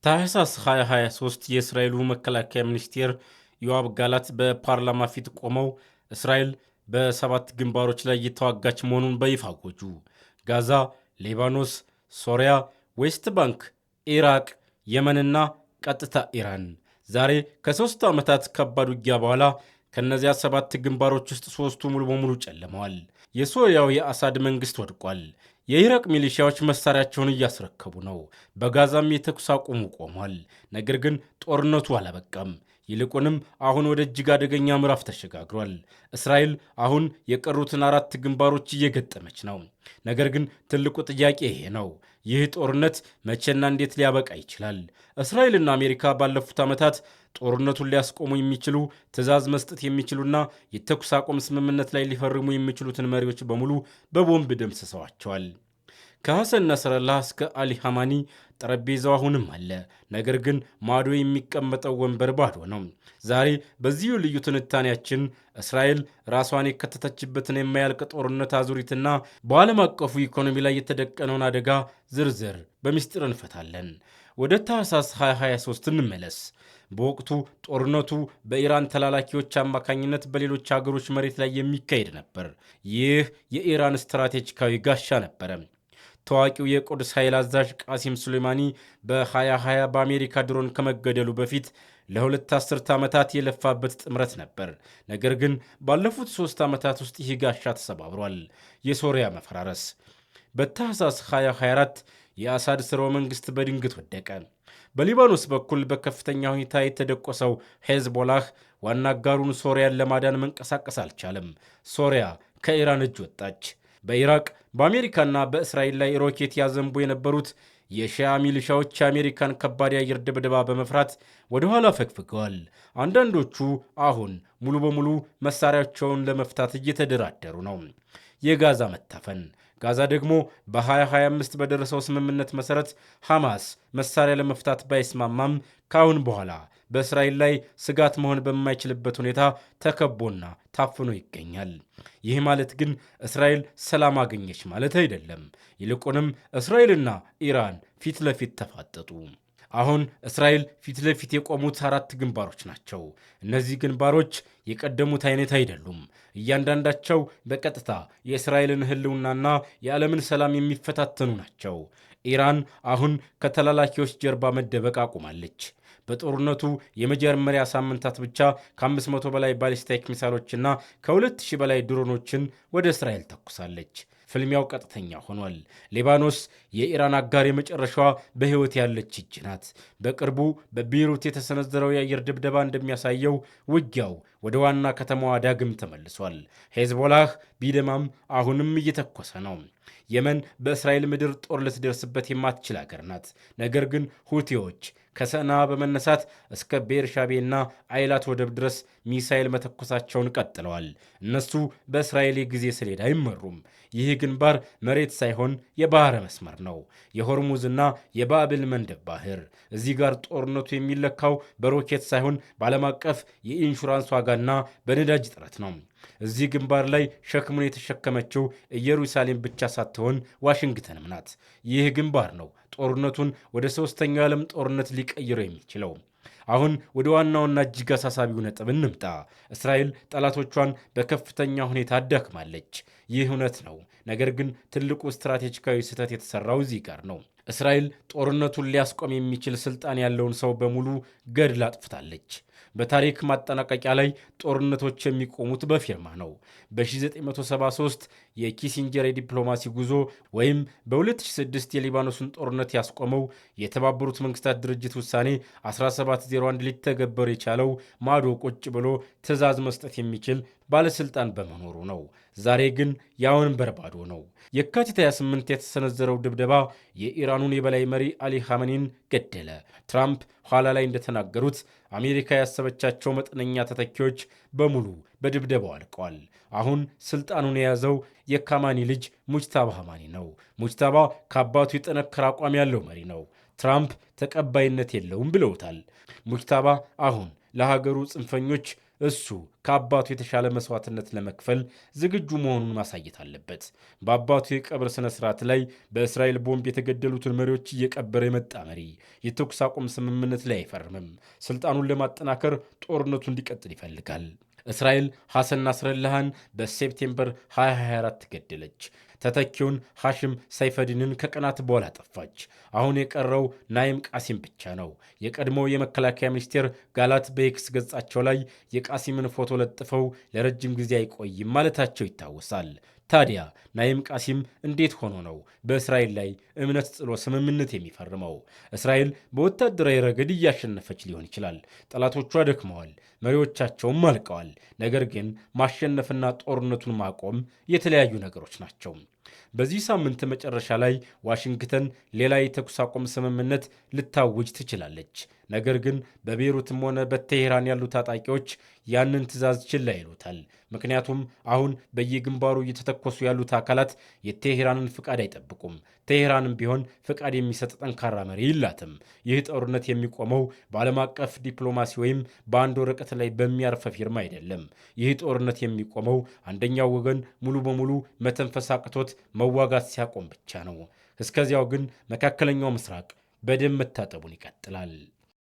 ታህሳስ 2023 የእስራኤሉ መከላከያ ሚኒስቴር ዮአብ ጋላት በፓርላማ ፊት ቆመው እስራኤል በ7 ግንባሮች ላይ እየተዋጋች መሆኑን በይፋ አወጁ። ጋዛ፣ ሊባኖስ፣ ሶሪያ፣ ዌስት ባንክ፣ ኢራቅ፣ የመንና ቀጥታ ኢራን። ዛሬ ከ3 ዓመታት ከባድ ውጊያ በኋላ ከነዚያ 7 ግንባሮች ውስጥ 3ቱ ሙሉ በሙሉ ጨልመዋል። የሶሪያው የአሳድ መንግሥት ወድቋል። የኢራቅ ሚሊሺያዎች መሳሪያቸውን እያስረከቡ ነው። በጋዛም የተኩስ አቁሙ ቆሟል። ነገር ግን ጦርነቱ አላበቃም። ይልቁንም አሁን ወደ እጅግ አደገኛ ምዕራፍ ተሸጋግሯል። እስራኤል አሁን የቀሩትን 4 ግንባሮች እየገጠመች ነው። ነገር ግን ትልቁ ጥያቄ ይሄ ነው። ይህ ጦርነት መቼና እንዴት ሊያበቃ ይችላል? እስራኤልና አሜሪካ ባለፉት ዓመታት ጦርነቱን ሊያስቆሙ የሚችሉ ትዕዛዝ መስጠት የሚችሉና የተኩስ አቁም ስምምነት ላይ ሊፈርሙ የሚችሉትን መሪዎች በሙሉ በቦምብ ደምስሰዋቸዋል። ከሐሰን ነስረላህ እስከ አሊ ሐማኒ ጠረጴዛው አሁንም አለ። ነገር ግን ማዶ የሚቀመጠው ወንበር ባዶ ነው። ዛሬ በዚሁ ልዩ ትንታኔያችን እስራኤል ራሷን የከተተችበትን የማያልቅ ጦርነት አዙሪትና በዓለም አቀፉ ኢኮኖሚ ላይ የተደቀነውን አደጋ ዝርዝር በምስጢር እንፈታለን። ወደ ታህሳስ 2023 እንመለስ። በወቅቱ ጦርነቱ በኢራን ተላላኪዎች አማካኝነት በሌሎች ሀገሮች መሬት ላይ የሚካሄድ ነበር። ይህ የኢራን ስትራቴጂካዊ ጋሻ ነበረ። ታዋቂው የቁድስ ኃይል አዛዥ ቃሲም ሱሌማኒ በ2020 በአሜሪካ ድሮን ከመገደሉ በፊት ለ2 አስርተ ዓመታት የለፋበት ጥምረት ነበር። ነገር ግን ባለፉት 3 ዓመታት ውስጥ ይህ ጋሻ ተሰባብሯል። የሶሪያ መፈራረስ። በታህሳስ 2024 የአሳድ ሥርወ መንግሥት በድንገት ወደቀ። በሊባኖስ በኩል በከፍተኛ ሁኔታ የተደቆሰው ሄዝቦላህ ዋና አጋሩን ሶሪያን ለማዳን መንቀሳቀስ አልቻለም። ሶሪያ ከኢራን እጅ ወጣች። በኢራቅ በአሜሪካና በእስራኤል ላይ ሮኬት ያዘንቡ የነበሩት የሺያ ሚሊሻዎች የአሜሪካን ከባድ የአየር ድብደባ በመፍራት ወደ ኋላ ፈግፍገዋል። አንዳንዶቹ አሁን ሙሉ በሙሉ መሳሪያቸውን ለመፍታት እየተደራደሩ ነው። የጋዛ መታፈን። ጋዛ ደግሞ በ2025 በደረሰው ስምምነት መሠረት ሐማስ መሳሪያ ለመፍታት ባይስማማም ከአሁን በኋላ በእስራኤል ላይ ስጋት መሆን በማይችልበት ሁኔታ ተከቦና ታፍኖ ይገኛል። ይህ ማለት ግን እስራኤል ሰላም አገኘች ማለት አይደለም። ይልቁንም እስራኤልና ኢራን ፊት ለፊት ተፋጠጡ። አሁን እስራኤል ፊት ለፊት የቆሙት 4 ግንባሮች ናቸው። እነዚህ ግንባሮች የቀደሙት አይነት አይደሉም። እያንዳንዳቸው በቀጥታ የእስራኤልን ሕልውናና የዓለምን ሰላም የሚፈታተኑ ናቸው። ኢራን አሁን ከተላላኪዎች ጀርባ መደበቅ አቁማለች። በጦርነቱ የመጀመሪያ ሳምንታት ብቻ ከ500 በላይ ባሊስቲክ ሚሳይሎችና ከ2000 በላይ ድሮኖችን ወደ እስራኤል ተኩሳለች። ፍልሚያው ቀጥተኛ ሆኗል። ሊባኖስ የኢራን አጋር የመጨረሻዋ በሕይወት ያለች እጅ ናት። በቅርቡ በቤይሩት የተሰነዘረው የአየር ድብደባ እንደሚያሳየው ውጊያው ወደ ዋና ከተማዋ ዳግም ተመልሷል። ሄዝቦላህ ቢደማም አሁንም እየተኮሰ ነው። የመን በእስራኤል ምድር ጦር ልትደርስበት የማትችል አገር ናት። ነገር ግን ሁቲዎች ከሰና በመነሳት እስከ ቤርሻቤና አይላት ወደብ ድረስ ሚሳኤል መተኮሳቸውን ቀጥለዋል። እነሱ በእስራኤል የጊዜ ሰሌዳ አይመሩም። ይህ ግንባር መሬት ሳይሆን የባህረ መስመር ነው። የሆርሙዝና የባብል መንደብ ባህር። እዚህ ጋር ጦርነቱ የሚለካው በሮኬት ሳይሆን በዓለም አቀፍ የኢንሹራንስ ዋጋና በነዳጅ እጥረት ነው። እዚህ ግንባር ላይ ሸክሙን የተሸከመችው ኢየሩሳሌም ብቻ ሳትሆን ዋሽንግተንም ናት። ይህ ግንባር ነው ጦርነቱን ወደ 3ኛው የዓለም ጦርነት ሊቀይረው የሚችለው። አሁን ወደ ዋናውና እጅግ አሳሳቢው ነጥብ እንምጣ። እስራኤል ጠላቶቿን በከፍተኛ ሁኔታ አዳክማለች። ይህ እውነት ነው። ነገር ግን ትልቁ ስትራቴጂካዊ ስህተት የተሰራው እዚህ ጋር ነው። እስራኤል ጦርነቱን ሊያስቆም የሚችል ስልጣን ያለውን ሰው በሙሉ ገድላ አጥፍታለች። በታሪክ ማጠናቀቂያ ላይ ጦርነቶች የሚቆሙት በፊርማ ነው። በ1973 የኪሲንጀር የዲፕሎማሲ ጉዞ ወይም በ2006 የሊባኖስን ጦርነት ያስቆመው የተባበሩት መንግስታት ድርጅት ውሳኔ 1701 ሊተገበር የቻለው ማዶ ቁጭ ብሎ ትዕዛዝ መስጠት የሚችል ባለስልጣን በመኖሩ ነው። ዛሬ ግን ያውን በርባዶ ነው። የካቲት 28 የተሰነዘረው ድብደባ የኢራኑን የበላይ መሪ አሊ ሐመኒን ገደለ። ትራምፕ ኋላ ላይ እንደተናገሩት አሜሪካ ያሰበቻቸው መጠነኛ ተተኪዎች በሙሉ በድብደባው አልቀዋል። አሁን ስልጣኑን የያዘው የካማኒ ልጅ ሙጅታባ ሐማኒ ነው። ሙጅታባ ከአባቱ የጠነከረ አቋም ያለው መሪ ነው። ትራምፕ ተቀባይነት የለውም ብለውታል። ሙጅታባ አሁን ለሀገሩ ጽንፈኞች እሱ ከአባቱ የተሻለ መስዋዕትነት ለመክፈል ዝግጁ መሆኑን ማሳየት አለበት። በአባቱ የቀብር ስነ ስርዓት ላይ በእስራኤል ቦምብ የተገደሉትን መሪዎች እየቀበረ የመጣ መሪ የተኩስ አቁም ስምምነት ላይ አይፈርምም። ስልጣኑን ለማጠናከር ጦርነቱ እንዲቀጥል ይፈልጋል። እስራኤል ሐሰን ናስረላህን በሴፕቴምበር 2024 ገደለች። ተተኪውን ሐሽም ሰይፈዲንን ከቀናት በኋላ ጠፋች። አሁን የቀረው ናይም ቃሲም ብቻ ነው። የቀድሞው የመከላከያ ሚኒስቴር ጋላት በኤክስ ገጻቸው ላይ የቃሲምን ፎቶ ለጥፈው ለረጅም ጊዜ አይቆይም ማለታቸው ይታወሳል። ታዲያ ናይም ቃሲም እንዴት ሆኖ ነው በእስራኤል ላይ እምነት ጥሎ ስምምነት የሚፈርመው? እስራኤል በወታደራዊ ረገድ እያሸነፈች ሊሆን ይችላል። ጠላቶቿ ደክመዋል፣ መሪዎቻቸውም አልቀዋል። ነገር ግን ማሸነፍና ጦርነቱን ማቆም የተለያዩ ነገሮች ናቸው። በዚህ ሳምንት መጨረሻ ላይ ዋሽንግተን ሌላ የተኩስ አቁም ስምምነት ልታውጅ ትችላለች። ነገር ግን በቤይሩትም ሆነ በቴሄራን ያሉ ታጣቂዎች ያንን ትዕዛዝ ችላ ይሉታል። ምክንያቱም አሁን በየግንባሩ እየተተኮሱ ያሉት አካላት የቴሄራንን ፍቃድ አይጠብቁም። ቴሄራንም ቢሆን ፍቃድ የሚሰጥ ጠንካራ መሪ የላትም። ይህ ጦርነት የሚቆመው በዓለም አቀፍ ዲፕሎማሲ ወይም በአንድ ወረቀት ላይ በሚያርፍ ፊርማ አይደለም። ይህ ጦርነት የሚቆመው አንደኛው ወገን ሙሉ በሙሉ መተንፈስ አቅቶት መዋጋት ሲያቆም ብቻ ነው። እስከዚያው ግን መካከለኛው ምስራቅ በደም መታጠቡን ይቀጥላል።